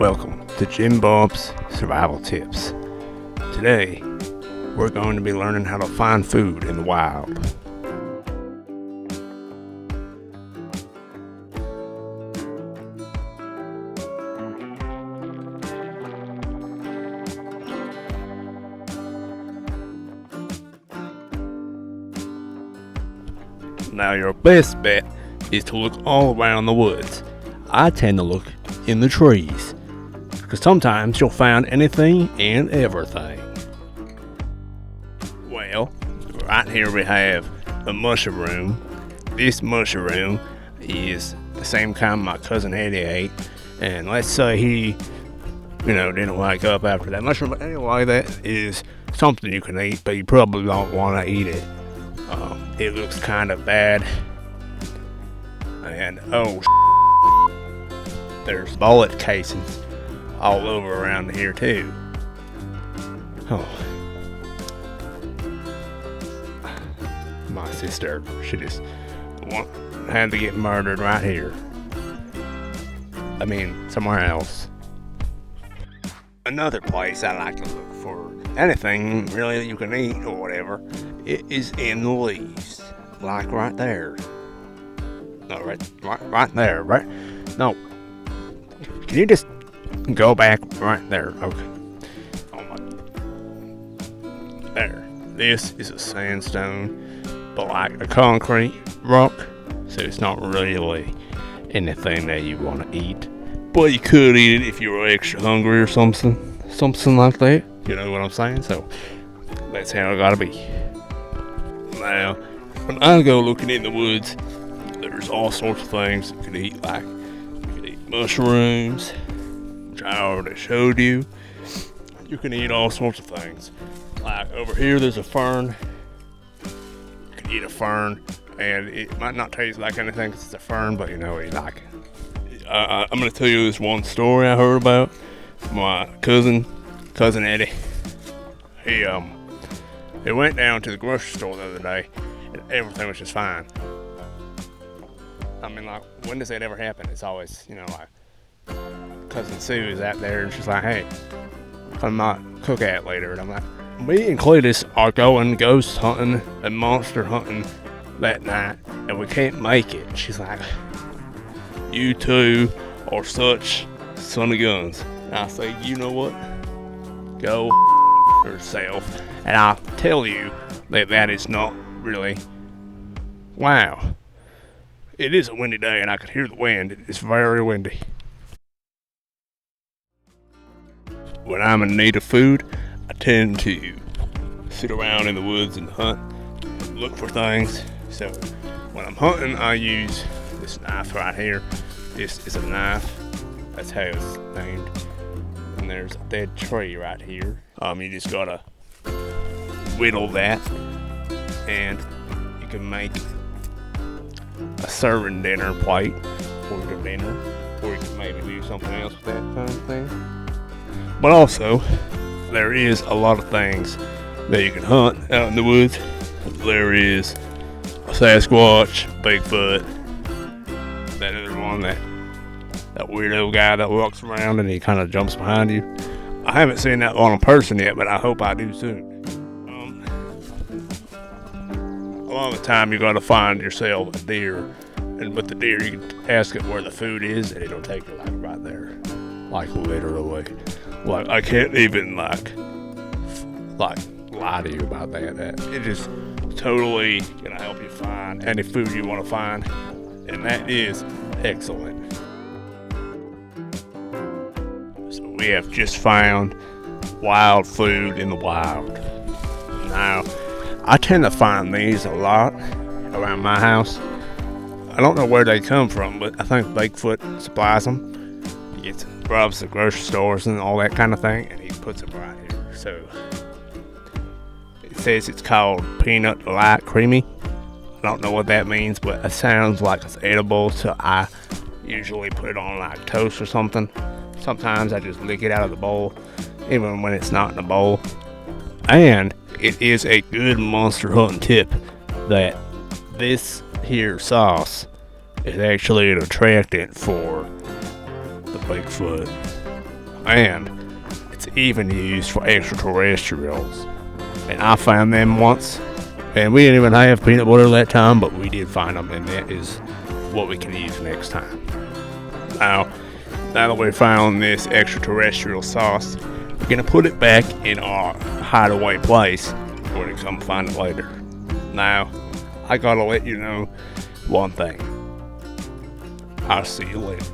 Welcome to Jim Bob's Survival Tips. Today, we're going to be learning how to find food in the wild. Now, your best bet is to look all around the woods. I tend to look in the trees, because sometimes you'll find anything and everything. Well, right here we have a mushroom. This mushroom is the same kind my cousin Eddie ate, and let's say he, didn't wake up after that mushroom. But anyway, that is something you can eat, but you probably don't want to eat it. It looks kind of bad, and there's bullet casings all over around here too. My sister, she just had to get murdered right here. Somewhere else. Another place I like to look for anything really that you can eat or whatever, it is in the leaves. Like right there. No, right there, right? No. Can you just go back right there? Okay. Oh my. There. This is a sandstone, but like a concrete rock, so it's not really anything that you want to eat. But you could eat it if you were extra hungry or something like that. You know what I'm saying? So that's how it gotta be. Now, when I go looking in the woods, there's all sorts of things you could eat. Like you could eat mushrooms, which I already showed you. You can eat all sorts of things. Like over here, there's a fern. You can eat a fern, and it might not taste like anything because it's a fern, but you like it. I'm gonna tell you this one story I heard about my cousin Eddie. He went down to the grocery store the other day, and everything was just fine. When does that ever happen? It's always, Cousin Sue is out there, and she's like, hey, I'm not cook at later. And I'm like, me and Cletus are going ghost hunting and monster hunting that night, and we can't make it. She's like, you two are such son of guns. And I say, you know what? Go yourself. And I'll tell you that is not really. Wow. It is a windy day, and I could hear the wind. It is very windy. When I'm in need of food, I tend to sit around in the woods and hunt, look for things. So when I'm hunting, I use this knife right here. This is a knife. That's how it's named. And there's a dead tree right here. You just gotta whittle that, and you can make a serving dinner plate for your dinner, or you can maybe do something else with that kind of thing. But also, there is a lot of things that you can hunt out in the woods. There is a Sasquatch, Bigfoot, that other one, that weirdo guy that walks around and he kind of jumps behind you. I haven't seen that one in person yet, but I hope I do soon. A lot of the time, you got to find yourself a deer, and with the deer, you can ask it where the food is, and it'll take you right there, literally. I can't even lie to you about that. It is totally gonna help you find any food you want to find, and that is excellent. So we have just found wild food in the wild. Now, I tend to find these a lot around my house. I don't know where they come from, but I think Bigfoot supplies them. He gets grubs at grocery stores and all that kind of thing, and he puts them right here. So it says it's called peanut light creamy. I don't know what that means, but it sounds like it's edible, so I usually put it on toast or something. Sometimes I just lick it out of the bowl, even when it's not in the bowl. And it is a good monster hunting tip that this here sauce is actually an attractant for the Bigfoot. and it's even used for extraterrestrials. And I found them once, and we didn't even have peanut butter that time, but we did find them, and that is what we can use next time. Now that we found this extraterrestrial sauce, we're gonna put it back in our hideaway place where to come find it later. Now, I gotta let you know one thing. I'll see you later.